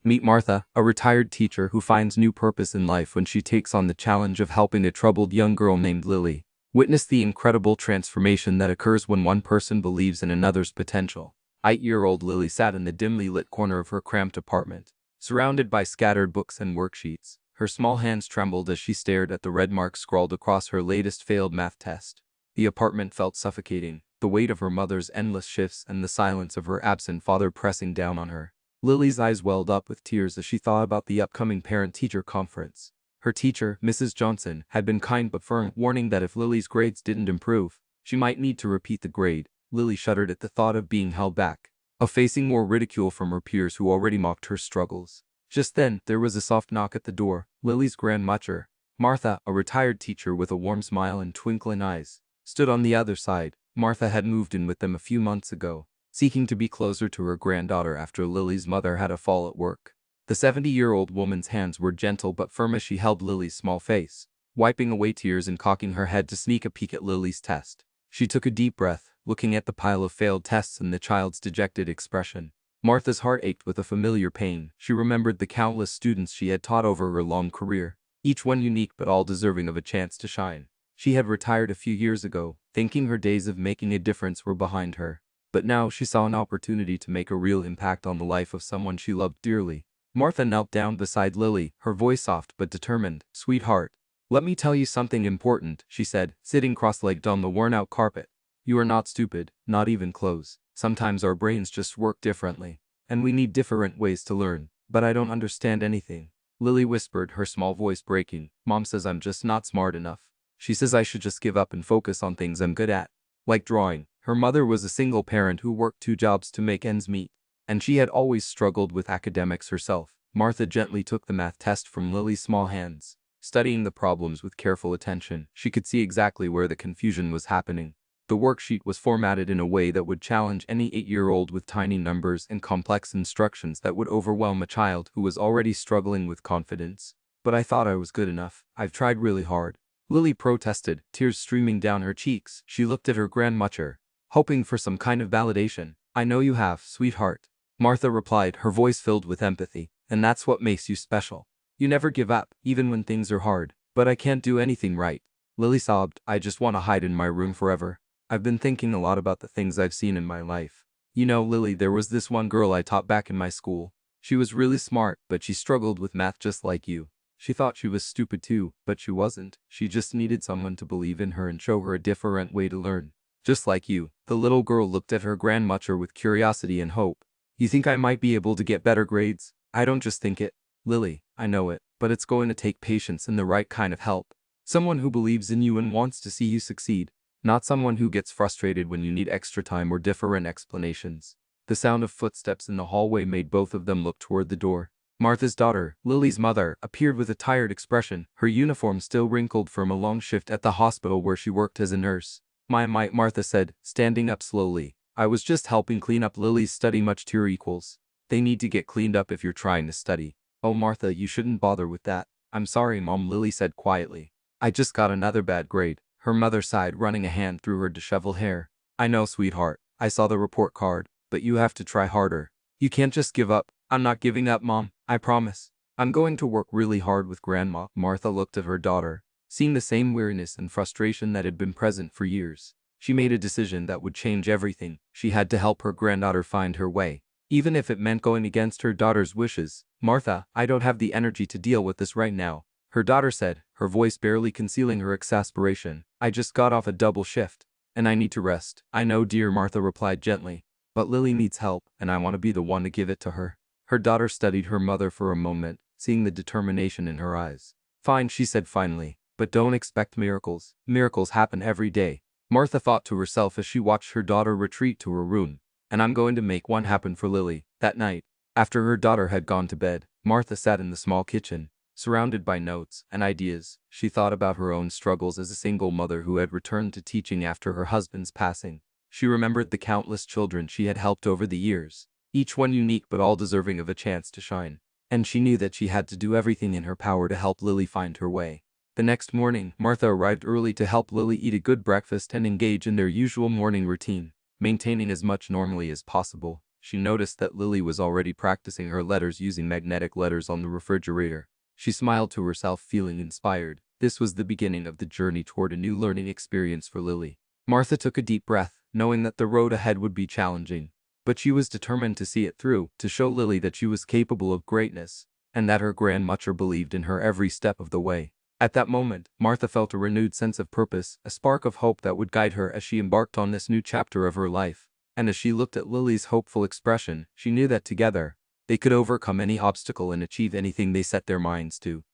Meet Martha, a retired teacher who finds new purpose in life when she takes on the challenge of helping a troubled young girl named Lily. Witness the incredible transformation that occurs when one person believes in another's potential. 8-year-old Lily sat in the dimly lit corner of her cramped apartment, surrounded by scattered books and worksheets. Her small hands trembled as she stared at the red marks scrawled across her latest failed math test. The apartment felt suffocating, the weight of her mother's endless shifts and the silence of her absent father pressing down on her. Lily's eyes welled up with tears as she thought about the upcoming parent-teacher conference. Her teacher, Mrs. Johnson, had been kind but firm, warning that if Lily's grades didn't improve, she might need to repeat the grade. Lily shuddered at the thought of being held back, of facing more ridicule from her peers who already mocked her struggles. Just then, there was a soft knock at the door. Lily's grandmother, Martha, a retired teacher with a warm smile and twinkling eyes, stood on the other side. Martha had moved in with them a few months ago, seeking to be closer to her granddaughter after Lily's mother had a fall at work. The 70-year-old woman's hands were gentle but firm as she held Lily's small face, wiping away tears and cocking her head to sneak a peek at Lily's test. She took a deep breath, looking at the pile of failed tests and the child's dejected expression. Martha's heart ached with a familiar pain. She remembered the countless students she had taught over her long career, each one unique but all deserving of a chance to shine. She had retired a few years ago, thinking her days of making a difference were behind her. But now she saw an opportunity to make a real impact on the life of someone she loved dearly. Martha knelt down beside Lily, her voice soft but determined. "Sweetheart, let me tell you something important," she said, sitting cross-legged on the worn-out carpet. "You are not stupid, not even close. Sometimes our brains just work differently, and we need different ways to learn. But I don't understand anything." Lily whispered, her small voice breaking. "Mom says I'm just not smart enough. She says I should just give up and focus on things I'm good at, like drawing." Her mother was a single parent who worked 2 jobs to make ends meet, and she had always struggled with academics herself. Martha gently took the math test from Lily's small hands. Studying the problems with careful attention, she could see exactly where the confusion was happening. The worksheet was formatted in a way that would challenge any 8-year-old with tiny numbers and complex instructions that would overwhelm a child who was already struggling with confidence. "But I thought I was good enough. I've tried really hard," Lily protested, tears streaming down her cheeks. She looked at her grandmother, hoping for some kind of validation. "I know you have, sweetheart," Martha replied, her voice filled with empathy. "And that's what makes you special. You never give up, even when things are hard." "But I can't do anything right," Lily sobbed. "I just want to hide in my room forever. I've been thinking a lot about the things I've seen in my life. You know, Lily, there was this one girl I taught back in my school. She was really smart, but she struggled with math just like you. She thought she was stupid too, but she wasn't. She just needed someone to believe in her and show her a different way to learn. Just like you." The little girl looked at her grandmother with curiosity and hope. "You think I might be able to get better grades?" "I don't just think it, Lily, I know it, but it's going to take patience and the right kind of help. Someone who believes in you and wants to see you succeed, not someone who gets frustrated when you need extra time or different explanations." The sound of footsteps in the hallway made both of them look toward the door. Martha's daughter, Lily's mother, appeared with a tired expression, her uniform still wrinkled from a long shift at the hospital where she worked as a nurse. Martha said, standing up slowly. "I was just helping clean up Lily's study much to your equals. They need to get cleaned up if you're trying to study." "Oh, Martha, you shouldn't bother with that." "I'm sorry, Mom," Lily said quietly. "I just got another bad grade." Her mother sighed, running a hand through her disheveled hair. "I know, sweetheart. I saw the report card, but you have to try harder. You can't just give up." "I'm not giving up, Mom. I promise. I'm going to work really hard with Grandma." Martha looked at her daughter, seeing the same weariness and frustration that had been present for years. She made a decision that would change everything. She had to help her granddaughter find her way, even if it meant going against her daughter's wishes. "Martha, I don't have the energy to deal with this right now," her daughter said, her voice barely concealing her exasperation. "I just got off a double shift, and I need to rest." "I know, dear," Martha replied gently, "but Lily needs help, and I want to be the one to give it to her." Her daughter studied her mother for a moment, seeing the determination in her eyes. "Fine," she said finally, "but don't expect miracles. Miracles happen every day." Martha thought to herself as she watched her daughter retreat to her room. "And I'm going to make one happen for Lily." That night, after her daughter had gone to bed, Martha sat in the small kitchen, surrounded by notes and ideas. She thought about her own struggles as a single mother who had returned to teaching after her husband's passing. She remembered the countless children she had helped over the years, each one unique but all deserving of a chance to shine. And she knew that she had to do everything in her power to help Lily find her way. The next morning, Martha arrived early to help Lily eat a good breakfast and engage in their usual morning routine, maintaining as much normalcy as possible. she noticed that Lily was already practicing her letters using magnetic letters on the refrigerator. She smiled to herself, feeling inspired. This was the beginning of the journey toward a new learning experience for Lily. Martha took a deep breath, knowing that the road ahead would be challenging. But she was determined to see it through, to show Lily that she was capable of greatness, and that her grandmother believed in her every step of the way. At that moment, Martha felt a renewed sense of purpose, a spark of hope that would guide her as she embarked on this new chapter of her life. And as she looked at Lily's hopeful expression, she knew that together, they could overcome any obstacle and achieve anything they set their minds to.